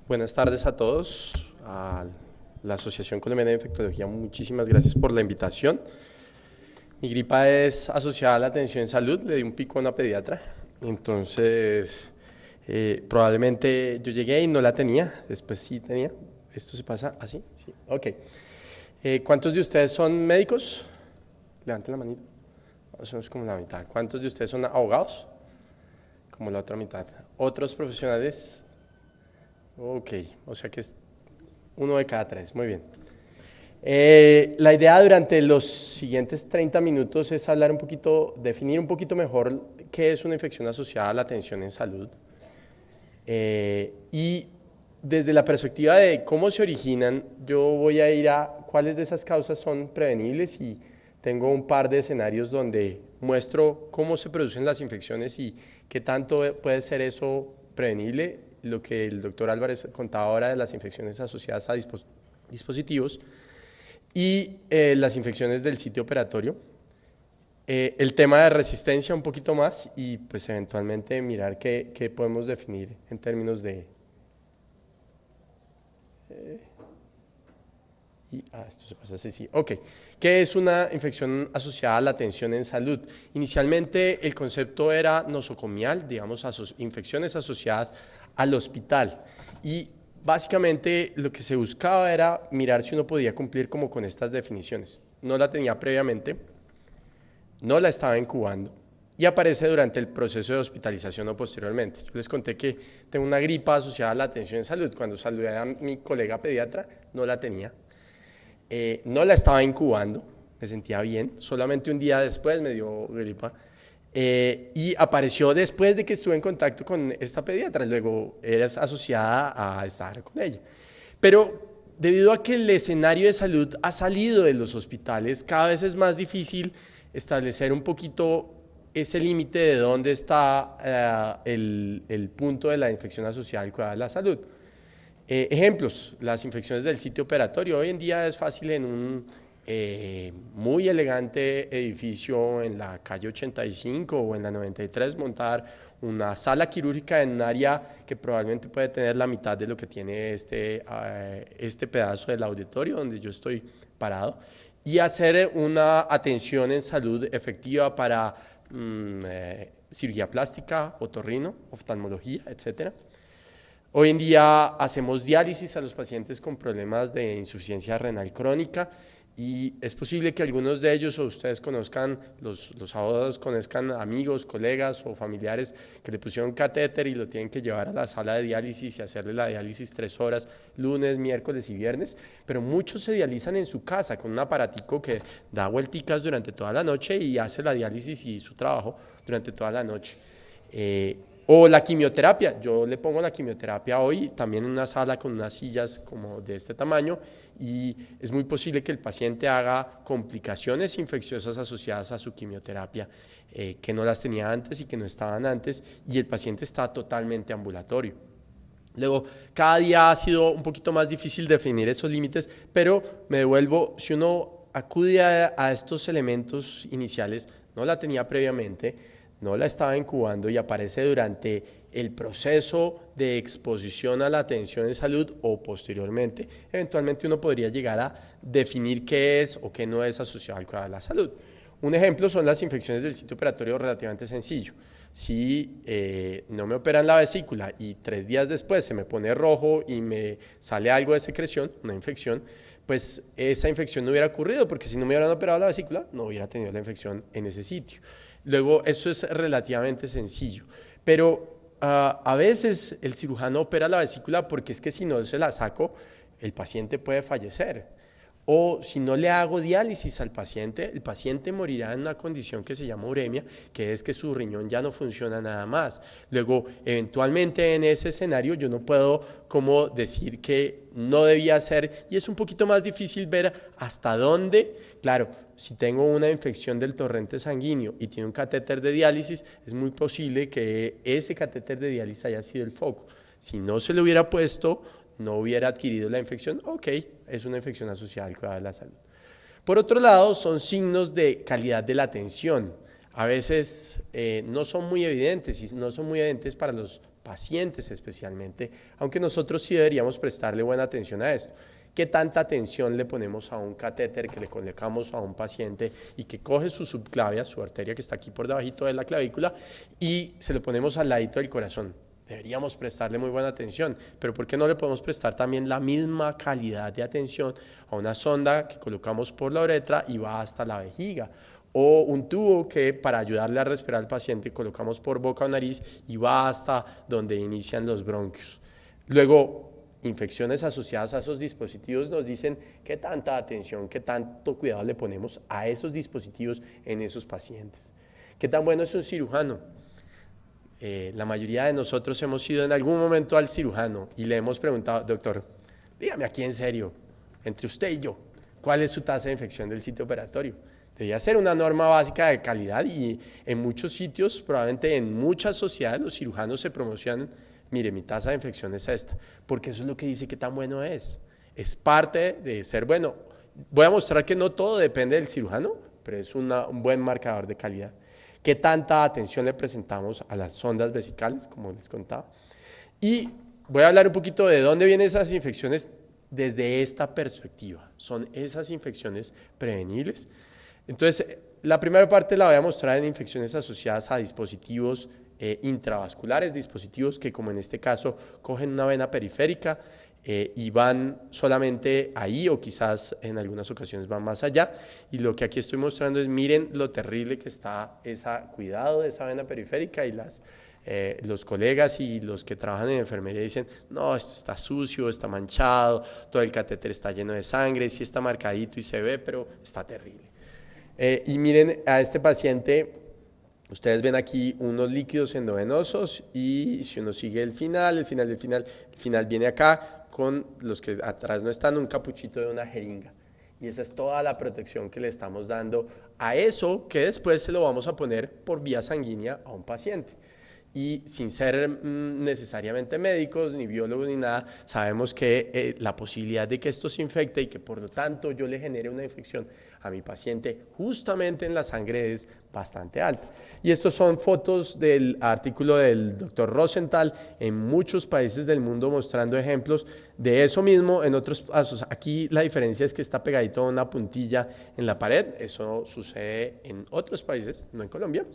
Buenas tardes a todos, a la Asociación Colombiana de Infectología, muchísimas gracias por la invitación. Mi gripa es asociada a la atención en salud, le di un pico a una pediatra, entonces probablemente yo llegué y no la tenía, después sí tenía. ¿Esto se pasa así? Sí, ok. ¿Cuántos de ustedes son médicos? Levanten la manita. Eso es como la mitad. ¿Cuántos de ustedes son abogados? Como la otra mitad. ¿Otros profesionales? Ok, o sea que es uno de cada tres, muy bien. La idea durante los siguientes 30 minutos es hablar un poquito, definir un poquito mejor qué es una infección asociada a la atención en salud. Y desde la perspectiva de cómo se originan, yo voy a ir a cuáles de esas causas son prevenibles y tengo un par de escenarios donde muestro cómo se producen las infecciones y qué tanto puede ser eso prevenible, lo que el doctor Álvarez contaba ahora de las infecciones asociadas a dispositivos y las infecciones del sitio operatorio. El tema de resistencia un poquito más y pues eventualmente mirar qué podemos definir en términos de... esto se pasa así, sí. Ok. ¿Qué es una infección asociada a la atención en salud? Inicialmente el concepto era nosocomial, digamos, infecciones asociadas al hospital. Y básicamente lo que se buscaba era mirar si uno podía cumplir como con estas definiciones. No la tenía previamente, no la estaba incubando y aparece durante el proceso de hospitalización o posteriormente. Yo les conté que tengo una gripa asociada a la atención en salud. Cuando saludé a mi colega pediatra, no la tenía. No la estaba incubando, me sentía bien, solamente un día después me dio gripa y apareció después de que estuve en contacto con esta pediatra, luego era asociada a estar con ella. Pero debido a que el escenario de salud ha salido de los hospitales, cada vez es más difícil establecer un poquito ese límite de dónde está el punto de la infección asociada al cuidado de la salud. Ejemplos, las infecciones del sitio operatorio. Hoy en día es fácil en un muy elegante edificio en la calle 85 o en la 93 montar una sala quirúrgica en un área que probablemente puede tener la mitad de lo que tiene este pedazo del auditorio donde yo estoy parado y hacer una atención en salud efectiva para cirugía plástica, otorrino, oftalmología, etcétera. Hoy en día hacemos diálisis a los pacientes con problemas de insuficiencia renal crónica y es posible que algunos de ellos o ustedes conozcan, los abogados conozcan amigos, colegas o familiares que le pusieron catéter y lo tienen que llevar a la sala de diálisis y hacerle la diálisis 3 horas, lunes, miércoles y viernes, pero muchos se dializan en su casa con un aparatico que da vuelticas durante toda la noche y hace la diálisis y su trabajo durante toda la noche. O la quimioterapia, yo le pongo la quimioterapia hoy también en una sala con unas sillas como de este tamaño y es muy posible que el paciente haga complicaciones infecciosas asociadas a su quimioterapia que no las tenía antes y que no estaban antes y el paciente está totalmente ambulatorio. Luego, cada día ha sido un poquito más difícil definir esos límites, pero me devuelvo, si uno acude a estos elementos iniciales, no la tenía previamente, no la estaba incubando y aparece durante el proceso de exposición a la atención en salud o posteriormente, eventualmente uno podría llegar a definir qué es o qué no es asociado al cuidado de la salud. Un ejemplo son las infecciones del sitio operatorio relativamente sencillo. Si no me operan la vesícula y 3 días después se me pone rojo y me sale algo de secreción, una infección, pues esa infección no hubiera ocurrido porque si no me hubieran operado la vesícula no hubiera tenido la infección en ese sitio. Luego, eso es relativamente sencillo, pero a veces el cirujano opera la vesícula porque es que si no se la saco, el paciente puede fallecer. O si no le hago diálisis al paciente, el paciente morirá en una condición que se llama uremia, que es que su riñón ya no funciona nada más. Luego, eventualmente en ese escenario yo no puedo como decir que no debía ser, y es un poquito más difícil ver hasta dónde, claro, si tengo una infección del torrente sanguíneo y tiene un catéter de diálisis, es muy posible que ese catéter de diálisis haya sido el foco. Si no se lo hubiera puesto, no hubiera adquirido la infección, ok, es una infección asociada al cuidado de la salud. Por otro lado, son signos de calidad de la atención. A veces no son muy evidentes y no son muy evidentes para los pacientes especialmente, aunque nosotros sí deberíamos prestarle buena atención a esto. ¿Qué tanta atención le ponemos a un catéter que le colocamos a un paciente y que coge su subclavia, su arteria que está aquí por debajito de la clavícula, y se lo ponemos al ladito del corazón? Deberíamos prestarle muy buena atención, pero ¿por qué no le podemos prestar también la misma calidad de atención a una sonda que colocamos por la uretra y va hasta la vejiga? O un tubo que para ayudarle a respirar al paciente colocamos por boca o nariz y va hasta donde inician los bronquios. Luego, infecciones asociadas a esos dispositivos nos dicen qué tanta atención, qué tanto cuidado le ponemos a esos dispositivos en esos pacientes. ¿Qué tan bueno es un cirujano? La mayoría de nosotros hemos ido en algún momento al cirujano y le hemos preguntado, doctor, dígame aquí en serio, entre usted y yo, ¿cuál es su tasa de infección del sitio operatorio? Debía ser una norma básica de calidad y en muchos sitios, probablemente en muchas sociedades, los cirujanos se promocionan, mire, mi tasa de infección es esta, porque eso es lo que dice qué tan bueno es. Es parte de ser bueno. Voy a mostrar que no todo depende del cirujano, pero es un buen marcador de calidad. ¿Qué tanta atención le presentamos a las sondas vesicales, como les contaba? Y voy a hablar un poquito de dónde vienen esas infecciones desde esta perspectiva. Son esas infecciones prevenibles. Entonces, la primera parte la voy a mostrar en infecciones asociadas a dispositivos intravasculares, dispositivos que, como en este caso, cogen una vena periférica y van solamente ahí o quizás en algunas ocasiones van más allá. Y lo que aquí estoy mostrando es, miren lo terrible que está cuidado de esa vena periférica y los colegas y los que trabajan en enfermería dicen, no, esto está sucio, está manchado, todo el catéter está lleno de sangre, sí está marcadito y se ve, pero está terrible. Y miren a este paciente, ustedes ven aquí unos líquidos endovenosos y si uno sigue el final viene acá con los que atrás no están, un capuchito de una jeringa. Y esa es toda la protección que le estamos dando a eso que después se lo vamos a poner por vía sanguínea a un paciente. Y sin ser necesariamente médicos, ni biólogos, ni nada, sabemos que la posibilidad de que esto se infecte y que por lo tanto yo le genere una infección a mi paciente justamente en la sangre es bastante alta. Y estos son fotos del artículo del doctor Rosenthal en muchos países del mundo mostrando ejemplos de eso mismo. En otros casos, aquí la diferencia es que está pegadito a una puntilla en la pared. Eso sucede en otros países, no en Colombia.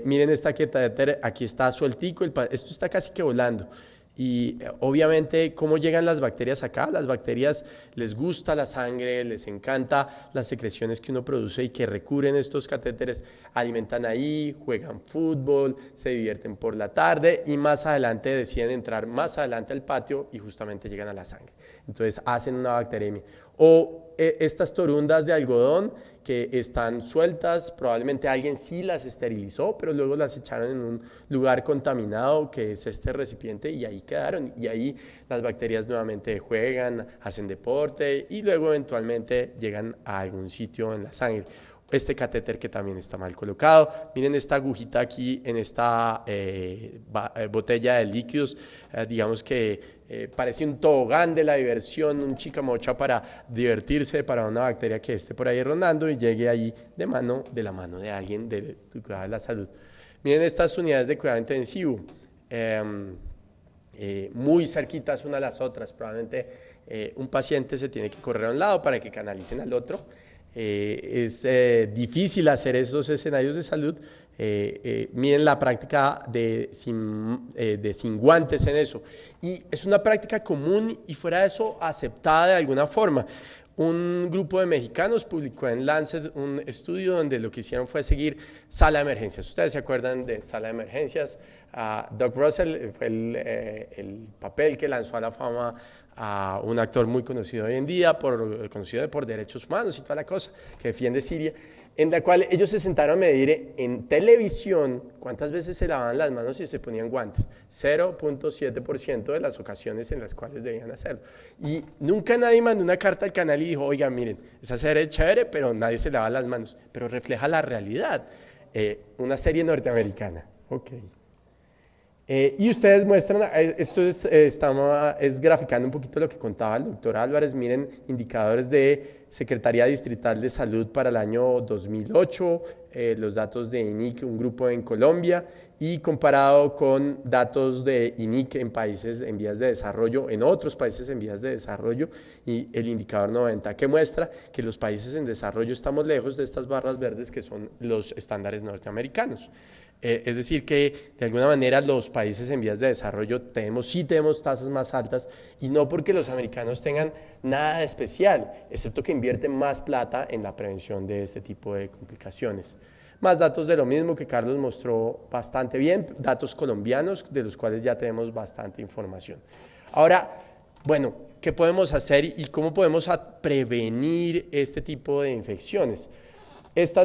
Miren esta catéter, aquí está sueltico, esto está casi que volando. Y obviamente, ¿cómo llegan las bacterias acá? Las bacterias les gusta la sangre, les encanta las secreciones que uno produce y que recurren estos catéteres, alimentan ahí, juegan fútbol, se divierten por la tarde y más adelante deciden entrar más adelante al patio y justamente llegan a la sangre. Entonces hacen una bacteremia. O estas torundas de algodón que están sueltas, probablemente alguien sí las esterilizó, pero luego las echaron en un lugar contaminado que es este recipiente y ahí quedaron. Y ahí las bacterias nuevamente juegan, hacen deporte y luego eventualmente llegan a algún sitio en la sangre. Este catéter que también está mal colocado. Miren esta agujita aquí en esta botella de líquidos, digamos que parece un tobogán de la diversión, un chica mocha para divertirse para una bacteria que esté por ahí rondando y llegue ahí de la mano de alguien de cuidado de la salud. Miren estas unidades de cuidado intensivo, muy cerquitas una a las otras. Probablemente un paciente se tiene que correr a un lado para que canalicen al otro. Es difícil hacer esos escenarios de salud. Miren la práctica de sin guantes en eso. Y es una práctica común y fuera de eso aceptada de alguna forma. Un grupo de mexicanos publicó en Lancet un estudio donde lo que hicieron fue seguir sala de emergencias. ¿Ustedes se acuerdan de sala de emergencias? Doug Russell fue el papel que lanzó a la fama a un actor muy conocido hoy en día, conocido por derechos humanos y toda la cosa, que defiende Siria, en la cual ellos se sentaron a medir en televisión cuántas veces se lavaban las manos y se ponían guantes. 0.7% de las ocasiones en las cuales debían hacerlo. Y nunca nadie mandó una carta al canal y dijo, oiga, miren, esa serie es chévere, pero nadie se lava las manos. Pero refleja la realidad. Una serie norteamericana. Ok. Y ustedes muestran, esto es graficando un poquito lo que contaba el doctor Álvarez. Miren, indicadores de Secretaría Distrital de Salud para el año 2008, los datos de INIC, un grupo en Colombia, y comparado con datos de INIC en países en vías de desarrollo, en otros países en vías de desarrollo, y el indicador 90, que muestra que los países en desarrollo estamos lejos de estas barras verdes que son los estándares norteamericanos. Es decir, que de alguna manera los países en vías de desarrollo sí tenemos tasas más altas, y no porque los americanos tengan nada de especial, excepto que invierten más plata en la prevención de este tipo de complicaciones. Más datos de lo mismo que Carlos mostró bastante bien, datos colombianos de los cuales ya tenemos bastante información. Ahora, bueno, ¿qué podemos hacer y cómo podemos prevenir este tipo de infecciones? Este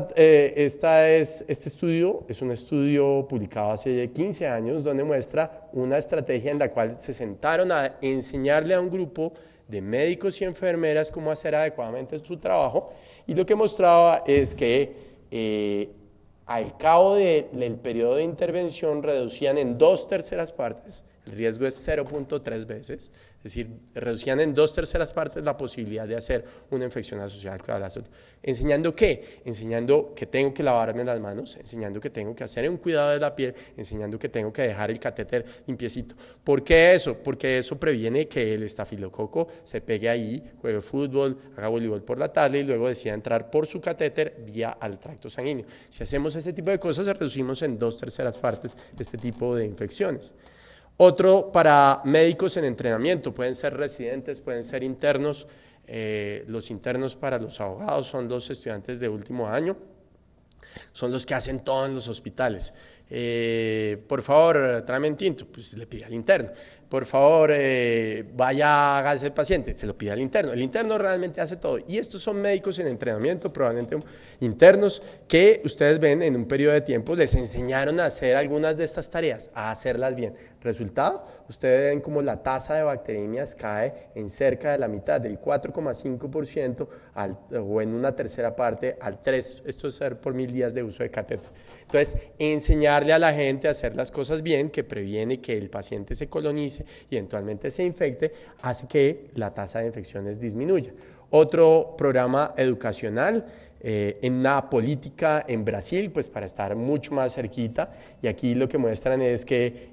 estudio es un estudio publicado hace 15 años donde muestra una estrategia en la cual se sentaron a enseñarle a un grupo de médicos y enfermeras cómo hacer adecuadamente su trabajo, y lo que mostraba es que al cabo del periodo de intervención reducían en 2/3 partes, el riesgo es 0.3 veces, es decir, reducían en 2/3 partes la posibilidad de hacer una infección asociada al la salud. ¿Enseñando qué? Enseñando que tengo que lavarme las manos, enseñando que tengo que hacer un cuidado de la piel, enseñando que tengo que dejar el catéter limpiecito. ¿Por qué eso? Porque eso previene que el estafilococo se pegue ahí, juegue fútbol, haga voleibol por la tarde y luego decida entrar por su catéter vía al tracto sanguíneo. Si hacemos ese tipo de cosas, reducimos en 2/3 partes este tipo de infecciones. Otro para médicos en entrenamiento, pueden ser residentes, pueden ser internos. Los internos para los abogados son los estudiantes de último año, son los que hacen todo en los hospitales. Por favor, tráeme un tinto, pues le pide al interno. Por favor, vaya, hágase el paciente, se lo pide al interno. El interno realmente hace todo. Y estos son médicos en entrenamiento, probablemente internos, que ustedes ven en un periodo de tiempo, les enseñaron a hacer algunas de estas tareas, a hacerlas bien. Resultado, ustedes ven como la tasa de bacteremias cae en cerca de la mitad, del 4,5% o en una tercera parte al 3%, esto es por 1000 días de uso de catéter. Entonces, enseñarle a la gente a hacer las cosas bien, que previene que el paciente se colonice y eventualmente se infecte, hace que la tasa de infecciones disminuya. Otro programa educacional, en una política en Brasil, pues para estar mucho más cerquita, y aquí lo que muestran es que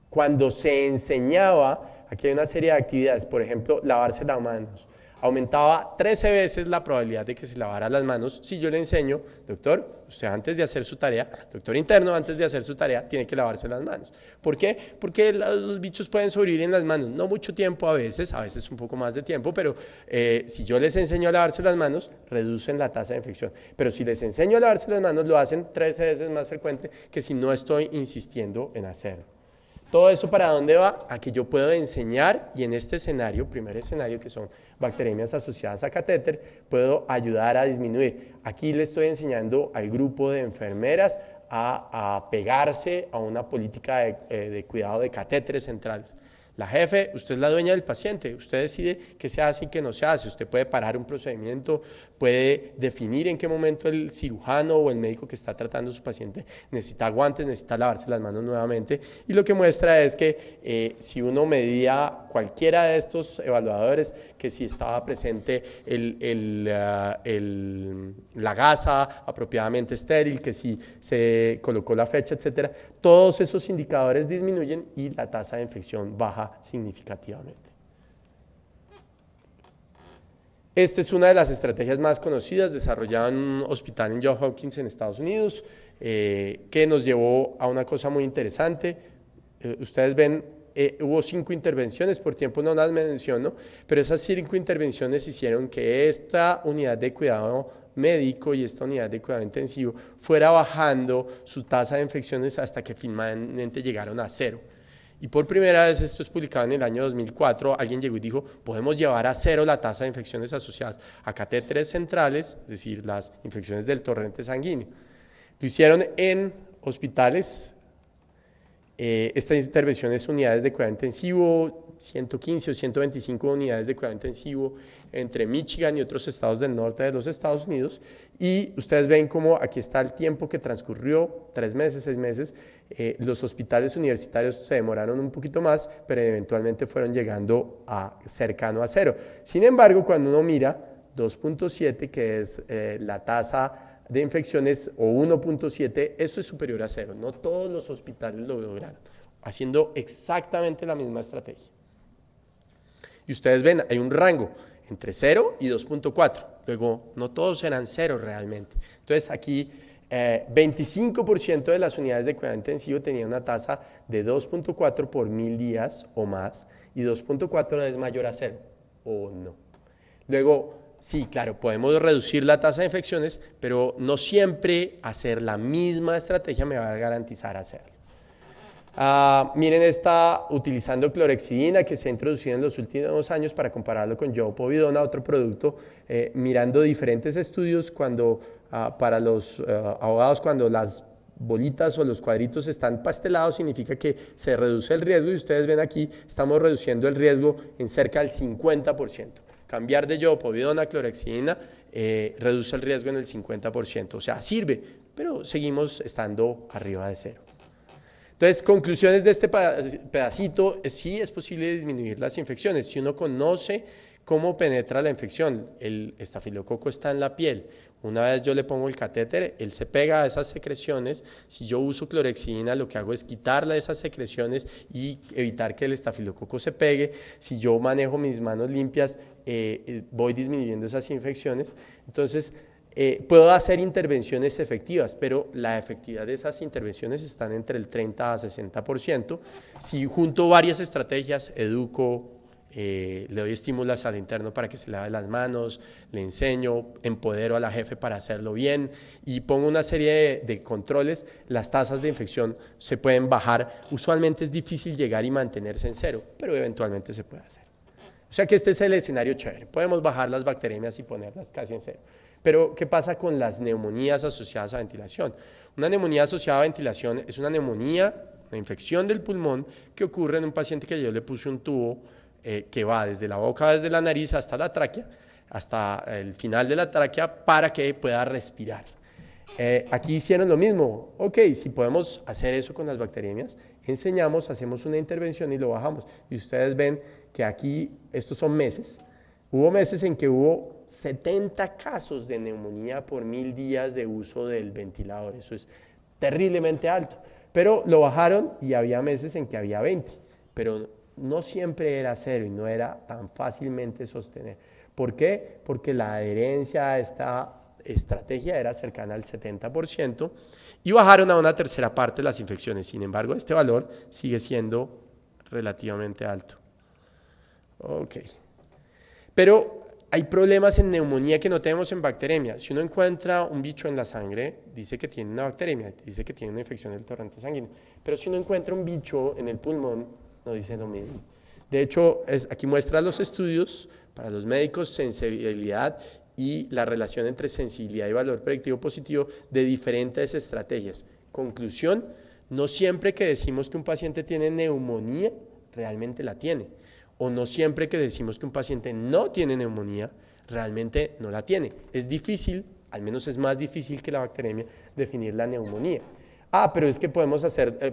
cuando se enseñaba, aquí hay una serie de actividades, por ejemplo, lavarse las manos, aumentaba 13 veces la probabilidad de que se lavara las manos si yo le enseño, doctor, usted antes de hacer su tarea, doctor interno, antes de hacer su tarea, tiene que lavarse las manos. ¿Por qué? Porque los bichos pueden sobrevivir en las manos, no mucho tiempo a veces un poco más de tiempo, pero si yo les enseño a lavarse las manos, reducen la tasa de infección. Pero si les enseño a lavarse las manos, lo hacen 13 veces más frecuente que si no estoy insistiendo en hacerlo. ¿Todo eso para dónde va? A que yo puedo enseñar, y en este escenario, primer escenario, que son bacteremias asociadas a catéter, puedo ayudar a disminuir. Aquí le estoy enseñando al grupo de enfermeras a pegarse a una política de cuidado de catéteres centrales. La jefe, usted es la dueña del paciente, usted decide qué se hace y qué no se hace. Usted puede parar un procedimiento, puede definir en qué momento el cirujano o el médico que está tratando a su paciente necesita guantes, necesita lavarse las manos nuevamente. Y lo que muestra es que si uno medía cualquiera de estos evaluadores, que si estaba presente la gasa apropiadamente estéril, que si se colocó la fecha, etcétera, todos esos indicadores disminuyen y la tasa de infección baja significativamente. Esta es una de las estrategias más conocidas, desarrollada en un hospital en Johns Hopkins en Estados Unidos, que nos llevó a una cosa muy interesante. Ustedes ven, hubo 5 intervenciones, por tiempo no las menciono, pero esas 5 intervenciones hicieron que esta unidad de cuidado médico y esta unidad de cuidado intensivo fuera bajando su tasa de infecciones hasta que finalmente llegaron a 0. Y por primera vez, esto es publicado en el año 2004, alguien llegó y dijo, podemos llevar a 0 la tasa de infecciones asociadas a catéteres centrales, es decir, las infecciones del torrente sanguíneo. Lo hicieron en hospitales Estas intervenciones, unidades de cuidado intensivo, 115 o 125 unidades de cuidado intensivo entre Michigan y otros estados del norte de los Estados Unidos. Y ustedes ven como aquí está el tiempo que transcurrió, 3 meses, 6 meses. Los hospitales universitarios se demoraron un poquito más, pero eventualmente fueron llegando cercano a 0. Sin embargo, cuando uno mira 2.7, que es la tasa de infecciones, o 1.7, eso es superior a 0. No todos los hospitales lo lograron, haciendo exactamente la misma estrategia. Y ustedes ven, hay un rango entre 0 y 2.4. Luego, no todos eran 0 realmente. Entonces, aquí 25% de las unidades de cuidado intensivo tenían una tasa de 2.4 por 1000 días o más, y 2.4 es mayor a 0, o no. Luego, sí, claro, podemos reducir la tasa de infecciones, pero no siempre hacer la misma estrategia me va a garantizar hacerlo. Miren utilizando clorexidina, que se ha introducido en los últimos años para compararlo con yopovidona, otro producto, mirando diferentes estudios para los abogados, cuando las bolitas o los cuadritos están pastelados, significa que se reduce el riesgo, y ustedes ven aquí, estamos reduciendo el riesgo en cerca del 50%. Cambiar de yopovidona a clorexidina reduce el riesgo en el 50%, o sea, sirve, pero seguimos estando arriba de 0. Entonces, conclusiones de este pedacito: sí es posible disminuir las infecciones si uno conoce cómo penetra la infección. El estafilococo está en la piel. Una vez yo le pongo el catéter, él se pega a esas secreciones. Si yo uso clorexidina, lo que hago es quitarle esas secreciones y evitar que el estafilococo se pegue. Si yo manejo mis manos limpias, voy disminuyendo esas infecciones. Entonces, puedo hacer intervenciones efectivas, pero la efectividad de esas intervenciones están entre el 30 a 60%. Si junto varias estrategias, educo, le doy estímulos al interno para que se lave las manos, le enseño, empodero a la jefe para hacerlo bien y pongo una serie de controles, las tasas de infección se pueden bajar. Usualmente es difícil llegar y mantenerse en 0, pero eventualmente se puede hacer. O sea que este es el escenario chévere. Podemos bajar las bacteriemias y ponerlas casi en 0. Pero, ¿qué pasa con las neumonías asociadas a ventilación? Una neumonía asociada a ventilación es una neumonía, una infección del pulmón que ocurre en un paciente que yo le puse un tubo que va desde la boca, desde la nariz hasta la tráquea, hasta el final de la tráquea, para que pueda respirar. Aquí hicieron lo mismo. Ok, si podemos hacer eso con las bacteriemias, enseñamos, hacemos una intervención y lo bajamos. Y ustedes ven que aquí, estos son meses. Hubo meses en que hubo 70 casos de neumonía por 1000 días de uso del ventilador. Eso es terriblemente alto. Pero lo bajaron y había meses en que había 20. Pero no siempre era 0 y no era tan fácilmente sostener. ¿Por qué? Porque la adherencia a esta estrategia era cercana al 70% y bajaron a una tercera parte las infecciones. Sin embargo, este valor sigue siendo relativamente alto. Ok. Pero hay problemas en neumonía que no tenemos en bacteremia. Si uno encuentra un bicho en la sangre, dice que tiene una bacteremia, dice que tiene una infección del torrente sanguíneo. Pero si uno encuentra un bicho en el pulmón, no dice lo mismo. De hecho, aquí muestra los estudios para los médicos, sensibilidad y la relación entre sensibilidad y valor predictivo positivo de diferentes estrategias. Conclusión: no siempre que decimos que un paciente tiene neumonía, realmente la tiene. O no siempre que decimos que un paciente no tiene neumonía, realmente no la tiene. Es difícil, al menos es más difícil que la bacteremia, definir la neumonía. Pero es que podemos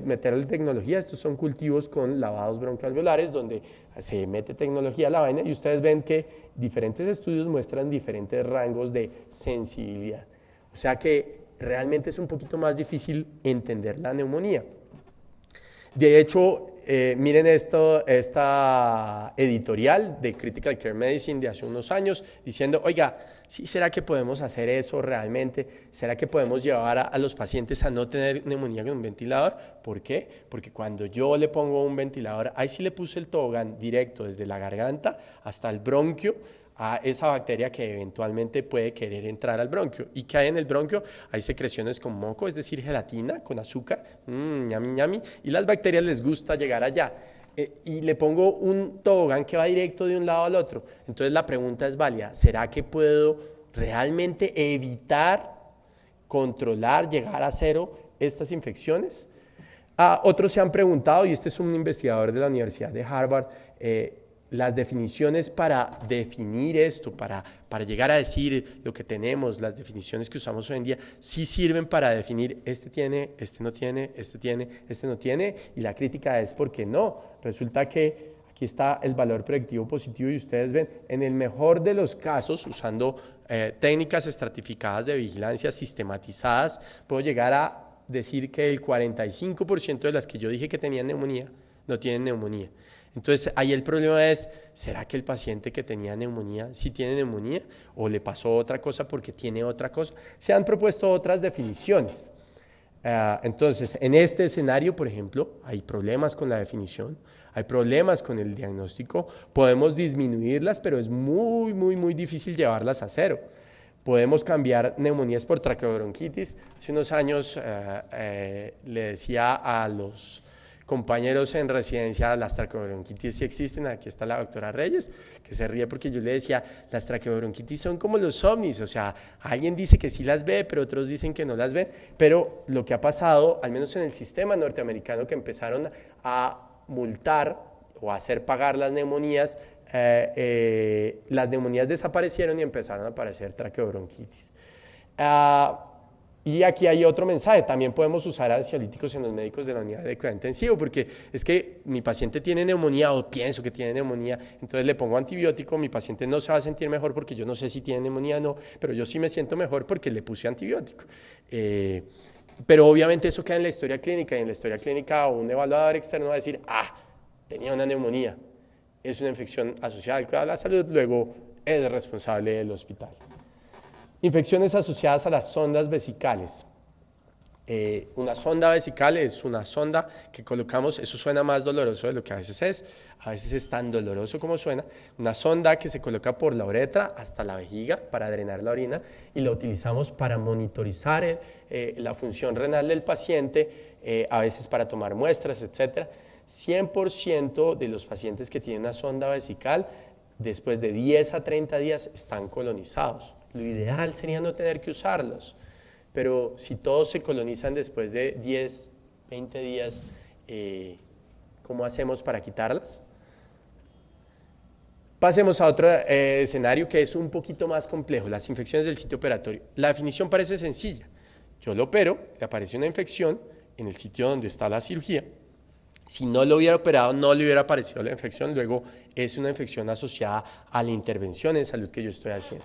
meterle tecnología. Estos son cultivos con lavados broncoalveolares donde se mete tecnología a la vaina y ustedes ven que diferentes estudios muestran diferentes rangos de sensibilidad. O sea que realmente es un poquito más difícil entender la neumonía. De hecho, miren esta editorial de Critical Care Medicine de hace unos años diciendo: oiga, ¿sí será que podemos hacer eso realmente? ¿Será que podemos llevar a los pacientes a no tener neumonía con un ventilador? ¿Por qué? Porque cuando yo le pongo un ventilador, ahí sí le puse el tobogán directo desde la garganta hasta el bronquio, a esa bacteria que eventualmente puede querer entrar al bronquio. ¿Y qué hay en el bronquio? Hay secreciones con moco, es decir, gelatina con azúcar, ñami, ñami, y las bacterias les gusta llegar allá. Y le pongo un tobogán que va directo de un lado al otro. Entonces la pregunta es válida: ¿será que puedo realmente evitar, controlar, llegar a 0 estas infecciones? Otros se han preguntado, y este es un investigador de la Universidad de Harvard, las definiciones para definir esto, para llegar a decir lo que tenemos, las definiciones que usamos hoy en día, sí sirven para definir este tiene, este no tiene, este tiene, este no tiene, y la crítica es porque no. Resulta que aquí está el valor predictivo positivo y ustedes ven, en el mejor de los casos, usando técnicas estratificadas de vigilancia sistematizadas, puedo llegar a decir que el 45% de las que yo dije que tenían neumonía, no tienen neumonía. Entonces, ahí el problema es, ¿será que el paciente que tenía neumonía sí tiene neumonía? ¿O le pasó otra cosa porque tiene otra cosa? Se han propuesto otras definiciones. Entonces, en este escenario, por ejemplo, hay problemas con la definición, hay problemas con el diagnóstico, podemos disminuirlas, pero es muy, muy, muy difícil llevarlas a cero. Podemos cambiar neumonías por traqueobronquitis. Hace unos años le decía a los compañeros en residencia, las traqueobronquitis sí existen. Aquí está la doctora Reyes, que se ríe porque yo le decía, las traqueobronquitis son como los ovnis, o sea, alguien dice que sí las ve, pero otros dicen que no las ven, pero lo que ha pasado, al menos en el sistema norteamericano, que empezaron a multar o a hacer pagar las neumonías desaparecieron y empezaron a aparecer traqueobronquitis. Y aquí hay otro mensaje, también podemos usar ansiolíticos en los médicos de la unidad de cuidado intensivo, porque es que mi paciente tiene neumonía o pienso que tiene neumonía, entonces le pongo antibiótico, mi paciente no se va a sentir mejor porque yo no sé si tiene neumonía o no, pero yo sí me siento mejor porque le puse antibiótico. Pero obviamente eso queda en la historia clínica, y en la historia clínica un evaluador externo va a decir, tenía una neumonía, es una infección asociada al cuidado de la salud, luego es responsable del hospital. Infecciones asociadas a las sondas vesicales. Una sonda vesical es una sonda que colocamos, eso suena más doloroso de lo que a veces es tan doloroso como suena, una sonda que se coloca por la uretra hasta la vejiga para drenar la orina y la utilizamos para monitorizar la función renal del paciente, a veces para tomar muestras, etc. 100% de los pacientes que tienen una sonda vesical, después de 10 a 30 días, están colonizados. Lo ideal sería no tener que usarlos, pero si todos se colonizan después de 10, 20 días, ¿cómo hacemos para quitarlas? Pasemos a otro escenario que es un poquito más complejo, las infecciones del sitio operatorio. La definición parece sencilla. Yo lo opero, le aparece una infección en el sitio donde está la cirugía. Si no lo hubiera operado, no le hubiera aparecido la infección, luego es una infección asociada a la intervención en salud que yo estoy haciendo.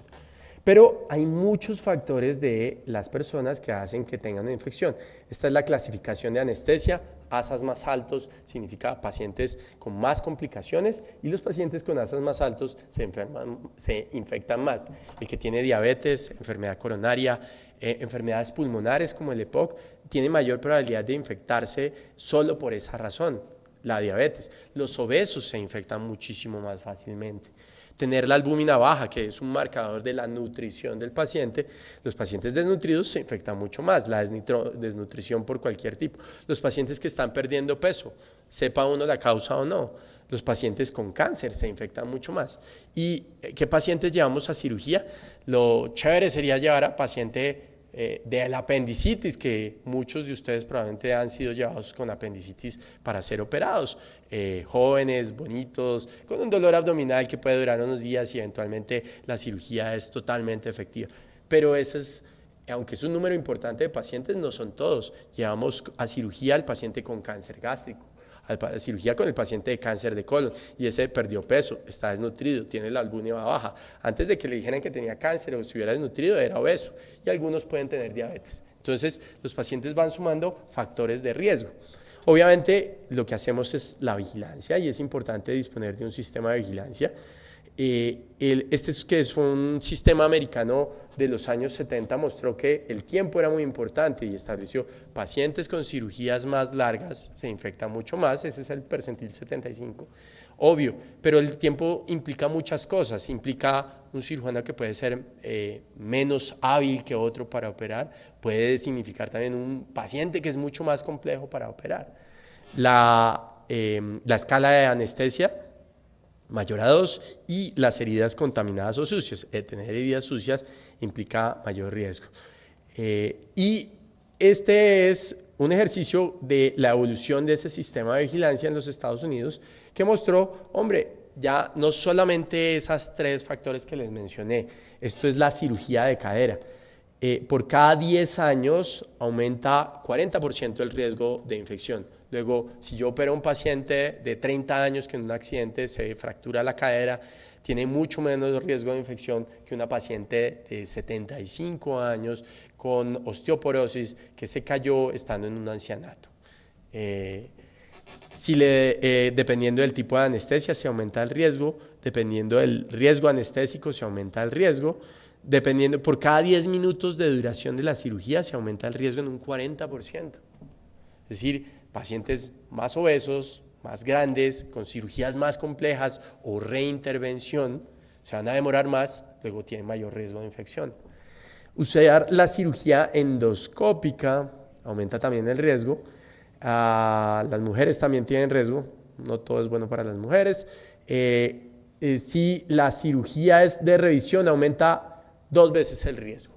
Pero hay muchos factores de las personas que hacen que tengan una infección. Esta es la clasificación de anestesia, ASAs más altos significa pacientes con más complicaciones y los pacientes con ASAs más altos se infectan más. El que tiene diabetes, enfermedad coronaria, enfermedades pulmonares como el EPOC, tiene mayor probabilidad de infectarse solo por esa razón, la diabetes. Los obesos se infectan muchísimo más fácilmente. Tener la albúmina baja, que es un marcador de la nutrición del paciente, los pacientes desnutridos se infectan mucho más, la desnutrición por cualquier tipo. Los pacientes que están perdiendo peso, sepa uno la causa o no, los pacientes con cáncer se infectan mucho más. ¿Y qué pacientes llevamos a cirugía? Lo chévere sería llevar a paciente de la apendicitis, que muchos de ustedes probablemente han sido llevados con apendicitis para ser operados, jóvenes, bonitos, con un dolor abdominal que puede durar unos días y eventualmente la cirugía es totalmente efectiva. Pero aunque es un número importante de pacientes, no son todos. Llevamos a cirugía al paciente con cáncer gástrico, a cirugía con el paciente de cáncer de colon, y ese perdió peso, está desnutrido, tiene la albúmina baja. Antes de que le dijeran que tenía cáncer o estuviera desnutrido, era obeso, y algunos pueden tener diabetes. Entonces, los pacientes van sumando factores de riesgo. Obviamente, lo que hacemos es la vigilancia, y es importante disponer de un sistema de vigilancia. Que es un sistema americano de los años 70, mostró que el tiempo era muy importante y estableció pacientes con cirugías más largas se infectan mucho más, ese es el percentil 75, obvio, pero el tiempo implica muchas cosas, implica un cirujano que puede ser menos hábil que otro para operar, puede significar también un paciente que es mucho más complejo para operar. La escala de anestesia mayor a 2 y las heridas contaminadas o sucias. Tener heridas sucias implica mayor riesgo. Y este es un ejercicio de la evolución de ese sistema de vigilancia en los Estados Unidos que mostró, hombre, ya no solamente esas 3 factores que les mencioné, esto es la cirugía de cadera. Por cada 10 años aumenta 40% el riesgo de infección. Luego, si yo opero a un paciente de 30 años que en un accidente se fractura la cadera, tiene mucho menos riesgo de infección que una paciente de 75 años con osteoporosis que se cayó estando en un ancianato. Dependiendo del tipo de anestesia se aumenta el riesgo, dependiendo del riesgo anestésico se aumenta el riesgo, por cada 10 minutos de duración de la cirugía se aumenta el riesgo en un 40%. Es decir, pacientes más obesos, más grandes, con cirugías más complejas o reintervención, se van a demorar más, luego tienen mayor riesgo de infección. Usar la cirugía endoscópica aumenta también el riesgo. Las mujeres también tienen riesgo, no todo es bueno para las mujeres. Si la cirugía es de revisión, aumenta 2 veces el riesgo.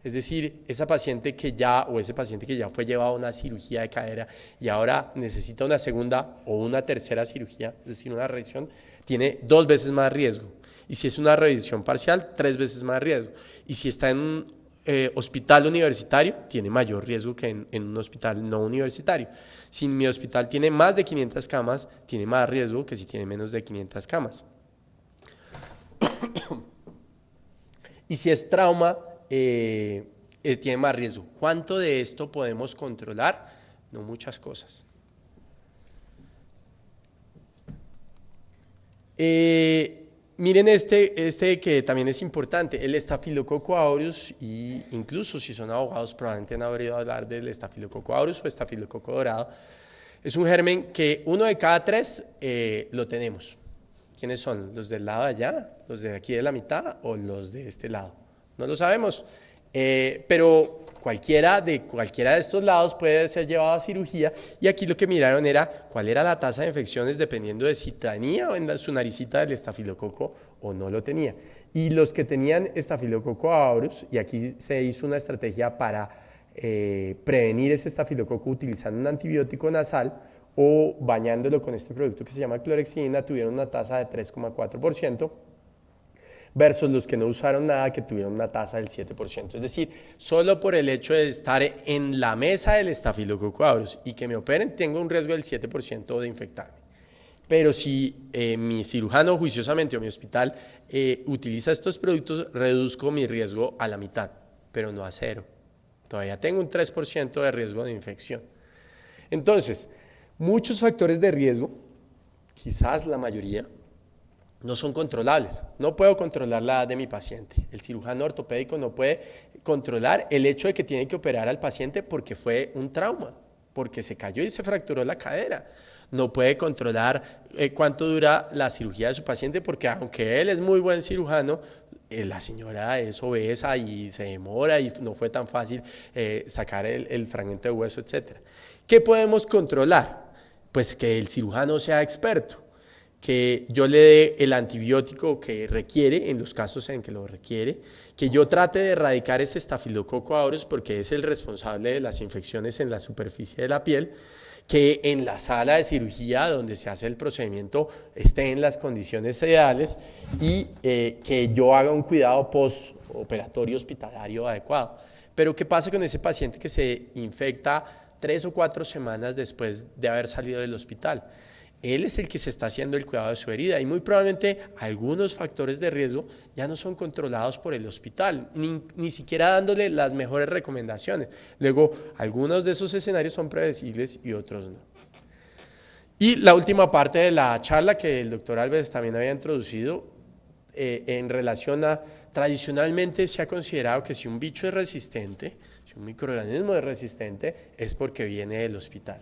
Es decir, esa paciente que ya o ese paciente que ya fue llevado a una cirugía de cadera y ahora necesita una segunda o una tercera cirugía, es decir, una revisión, tiene 2 veces más riesgo. Y si es una revisión parcial, 3 veces más riesgo. Y si está en un hospital universitario, tiene mayor riesgo que en un hospital no universitario. Si mi hospital tiene más de 500 camas, tiene más riesgo que si tiene menos de 500 camas. Y si es trauma, tiene más riesgo. ¿Cuánto de esto podemos controlar? No muchas cosas. Miren este que también es importante, el Staphylococcus aureus, y incluso si son abogados probablemente han oído hablar del Staphylococcus aureus o estafilococo dorado. Es un germen que 1 de cada 3 lo tenemos. ¿Quiénes son? ¿Los del lado de allá? ¿Los de aquí de la mitad o los de este lado? No lo sabemos, pero cualquiera de estos lados puede ser llevado a cirugía, y aquí lo que miraron era cuál era la tasa de infecciones dependiendo de si tenía en su naricita el estafilococo o no lo tenía. Y los que tenían Staphylococcus aureus, y aquí se hizo una estrategia para prevenir ese estafilococo utilizando un antibiótico nasal o bañándolo con este producto que se llama clorexidina, tuvieron una tasa de 3,4%. versus los que no usaron nada, que tuvieron una tasa del 7%. Es decir, solo por el hecho de estar en la mesa del Staphylococcus aureus y que me operen, tengo un riesgo del 7% de infectarme. Pero si mi cirujano juiciosamente o mi hospital utiliza estos productos, reduzco mi riesgo a la mitad, pero no a 0. Todavía tengo un 3% de riesgo de infección. Entonces, muchos factores de riesgo, quizás la mayoría, no son controlables. No puedo controlar la edad de mi paciente. El cirujano ortopédico no puede controlar el hecho de que tiene que operar al paciente porque fue un trauma, porque se cayó y se fracturó la cadera. No puede controlar cuánto dura la cirugía de su paciente porque aunque él es muy buen cirujano, la señora es obesa y se demora y no fue tan fácil sacar el fragmento de hueso, etc. ¿Qué podemos controlar? Pues que el cirujano sea experto, que yo le dé el antibiótico que requiere en los casos en que lo requiere, que yo trate de erradicar ese Staphylococcus aureus porque es el responsable de las infecciones en la superficie de la piel, que en la sala de cirugía donde se hace el procedimiento esté en las condiciones ideales y que yo haga un cuidado postoperatorio hospitalario adecuado. Pero ¿qué pasa con ese paciente que se infecta 3 o 4 semanas después de haber salido del hospital? Él es el que se está haciendo el cuidado de su herida y muy probablemente algunos factores de riesgo ya no son controlados por el hospital, ni siquiera dándole las mejores recomendaciones. Luego, algunos de esos escenarios son predecibles y otros no. Y la última parte de la charla que el doctor Álvarez también había introducido en relación a, tradicionalmente se ha considerado que si un bicho es resistente, si un microorganismo es resistente, es porque viene del hospital.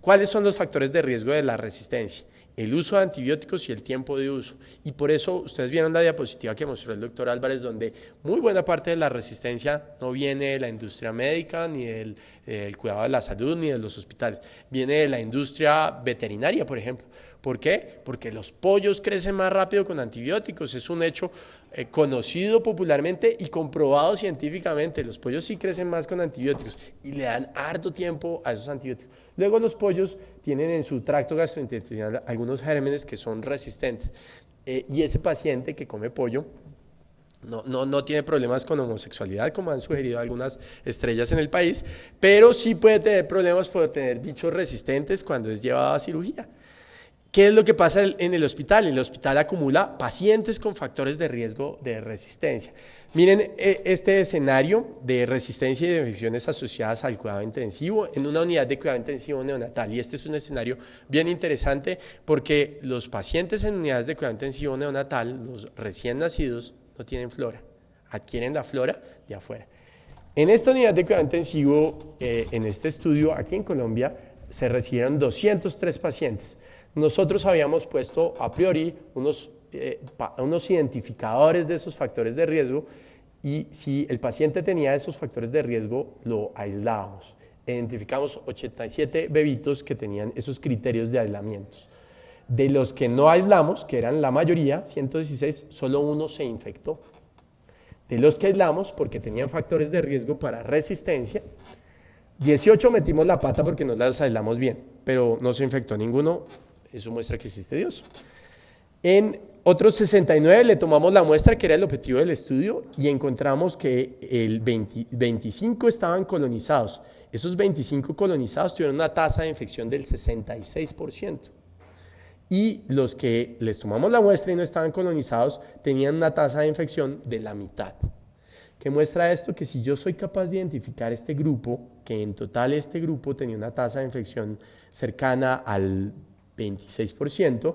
¿Cuáles son los factores de riesgo de la resistencia? El uso de antibióticos y el tiempo de uso. Y por eso ustedes vieron la diapositiva que mostró el doctor Álvarez, donde muy buena parte de la resistencia no viene de la industria médica, ni del cuidado de la salud, ni de los hospitales. Viene de la industria veterinaria, por ejemplo. ¿Por qué? Porque los pollos crecen más rápido con antibióticos. Es un hecho conocido popularmente y comprobado científicamente. Los pollos sí crecen más con antibióticos y le dan harto tiempo a esos antibióticos. Luego los pollos tienen en su tracto gastrointestinal algunos gérmenes que son resistentes. Y ese paciente que come pollo no tiene problemas con homosexualidad, como han sugerido algunas estrellas en el país, pero sí puede tener problemas por tener bichos resistentes cuando es llevado a cirugía. ¿Qué es lo que pasa en el hospital? El hospital acumula pacientes con factores de riesgo de resistencia. Miren este escenario de resistencia y de infecciones asociadas al cuidado intensivo en una unidad de cuidado intensivo neonatal. Y este es un escenario bien interesante porque los pacientes en unidades de cuidado intensivo neonatal, los recién nacidos, no tienen flora, adquieren la flora de afuera. En esta unidad de cuidado intensivo, en este estudio aquí en Colombia, se recibieron 203 pacientes. Nosotros habíamos puesto a priori unos identificadores de esos factores de riesgo y si el paciente tenía esos factores de riesgo, lo aislábamos. Identificamos 87 bebitos que tenían esos criterios de aislamiento. De los que no aislamos, que eran la mayoría, 116, solo uno se infectó. De los que aislamos, porque tenían factores de riesgo para resistencia, 18 metimos la pata porque no las aislamos bien, pero no se infectó ninguno. Eso muestra que existe Dios. En otros 69 le tomamos la muestra, que era el objetivo del estudio, y encontramos que el 25 estaban colonizados. Esos 25 colonizados tuvieron una tasa de infección del 66%. Y los que les tomamos la muestra y no estaban colonizados tenían una tasa de infección de la mitad. ¿Qué muestra esto? Que si yo soy capaz de identificar este grupo, que en total este grupo tenía una tasa de infección cercana al 26%,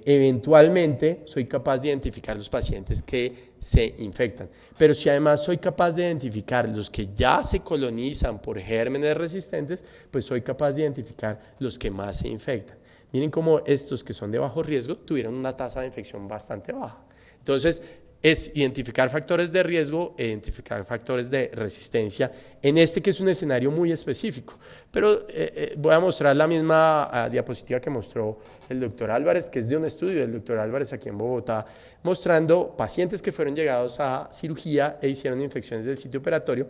eventualmente soy capaz de identificar los pacientes que se infectan. Pero si además soy capaz de identificar los que ya se colonizan por gérmenes resistentes, pues soy capaz de identificar los que más se infectan. Miren cómo estos que son de bajo riesgo tuvieron una tasa de infección bastante baja. Entonces, es identificar factores de riesgo e identificar factores de resistencia en este que es un escenario muy específico. Pero voy a mostrar la misma diapositiva que mostró el doctor Álvarez, que es de un estudio del doctor Álvarez aquí en Bogotá, mostrando pacientes que fueron llegados a cirugía e hicieron infecciones del sitio operatorio.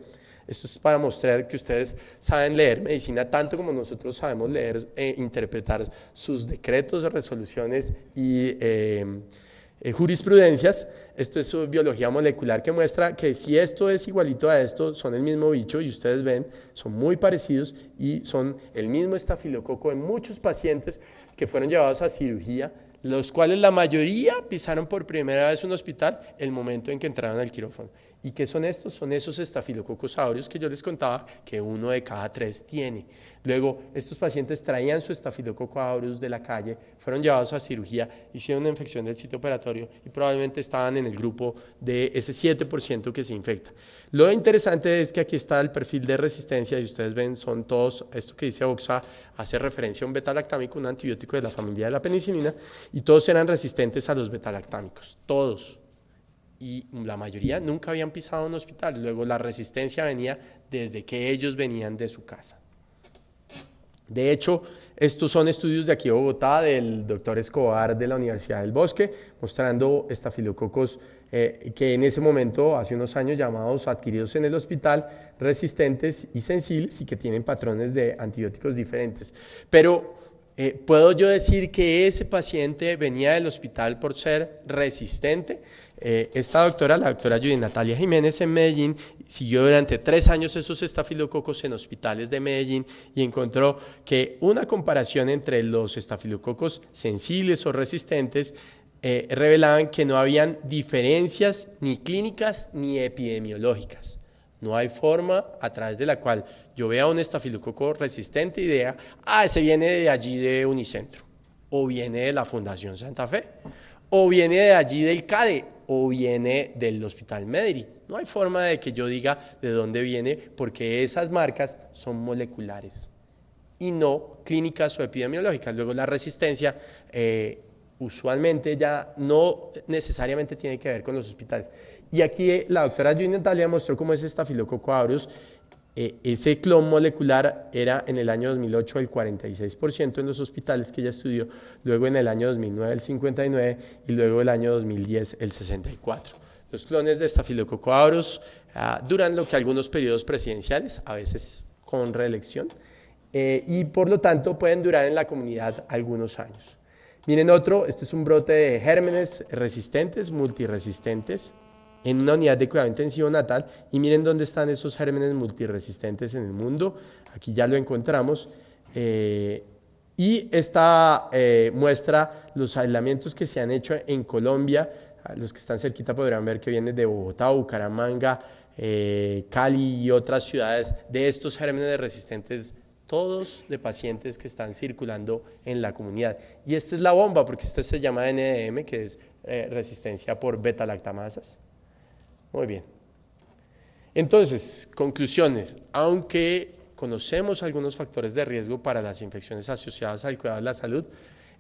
Esto es para mostrar que ustedes saben leer medicina tanto como nosotros sabemos leer e interpretar sus decretos, resoluciones y jurisprudencias. Esto es su biología molecular que muestra que si esto es igualito a esto, son el mismo bicho y ustedes ven, son muy parecidos y son el mismo estafilococo en muchos pacientes que fueron llevados a cirugía, los cuales la mayoría pisaron por primera vez un hospital el momento en que entraron al quirófano. ¿Y qué son estos? Son esos estafilococos aureus que yo les contaba que 1 de cada 3 tiene. Luego, estos pacientes traían su estafilococo aureus de la calle, fueron llevados a cirugía, hicieron una infección del sitio operatorio y probablemente estaban en el grupo de ese 7% que se infecta. Lo interesante es que aquí está el perfil de resistencia y ustedes ven, son todos, esto que dice OXA hace referencia a un betalactámico, un antibiótico de la familia de la penicilina, y todos eran resistentes a los betalactámicos, todos. Y la mayoría nunca habían pisado un hospital. Luego la resistencia venía desde que ellos venían de su casa. De hecho, estos son estudios de aquí de Bogotá, del doctor Escobar de la Universidad del Bosque, mostrando estafilococos que en ese momento, hace unos años, llamados adquiridos en el hospital, resistentes y sensibles y que tienen patrones de antibióticos diferentes. Pero ¿puedo yo decir que ese paciente venía del hospital por ser resistente? Esta doctora, la doctora Judy Natalia Jiménez en Medellín, siguió durante 3 años esos estafilococos en hospitales de Medellín y encontró que una comparación entre los estafilococos sensibles o resistentes revelaban que no habían diferencias ni clínicas ni epidemiológicas. No hay forma a través de la cual yo vea un estafilococo resistente y diga, ese viene de allí de Unicentro, o viene de la Fundación Santa Fe, o viene de allí del CADE, o viene del Hospital Mederi. No hay forma de que yo diga de dónde viene porque esas marcas son moleculares y no clínicas o epidemiológicas. Luego la resistencia usualmente ya no necesariamente tiene que ver con los hospitales. Y aquí la doctora Judy Natalia mostró cómo es estafilococo aureus ese clon molecular era en el año 2008 el 46% en los hospitales que ella estudió, luego en el año 2009 el 59% y luego el año 2010 el 64%. Los clones de Staphylococcus aureus duran lo que algunos periodos presidenciales, a veces con reelección, y por lo tanto pueden durar en la comunidad algunos años. Miren otro, este es un brote de gérmenes resistentes, multiresistentes, en una unidad de cuidado intensivo natal, y miren dónde están esos gérmenes multiresistentes en el mundo. Aquí ya lo encontramos, y esta muestra los aislamientos que se han hecho en Colombia. Los que están cerquita podrán ver que vienen de Bogotá, Bucaramanga, Cali y otras ciudades de estos gérmenes resistentes, todos de pacientes que están circulando en la comunidad. Y esta es la bomba, porque esta se llama NDM, que es resistencia por beta-lactamasas. Muy bien. Entonces, conclusiones. Aunque conocemos algunos factores de riesgo para las infecciones asociadas al cuidado de la salud,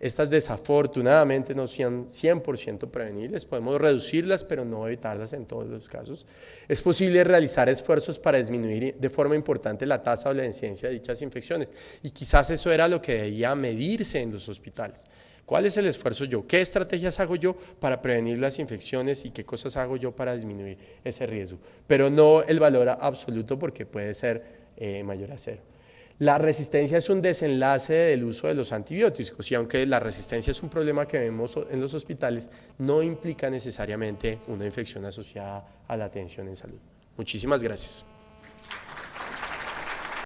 estas desafortunadamente no sean 100% prevenibles, podemos reducirlas pero no evitarlas en todos los casos. Es posible realizar esfuerzos para disminuir de forma importante la tasa o la incidencia de dichas infecciones, y quizás eso era lo que debía medirse en los hospitales. ¿Cuál es el esfuerzo yo? ¿Qué estrategias hago yo para prevenir las infecciones y qué cosas hago yo para disminuir ese riesgo? Pero no el valor absoluto, porque puede ser mayor a cero. La resistencia es un desenlace del uso de los antibióticos, y aunque la resistencia es un problema que vemos en los hospitales, no implica necesariamente una infección asociada a la atención en salud. Muchísimas gracias.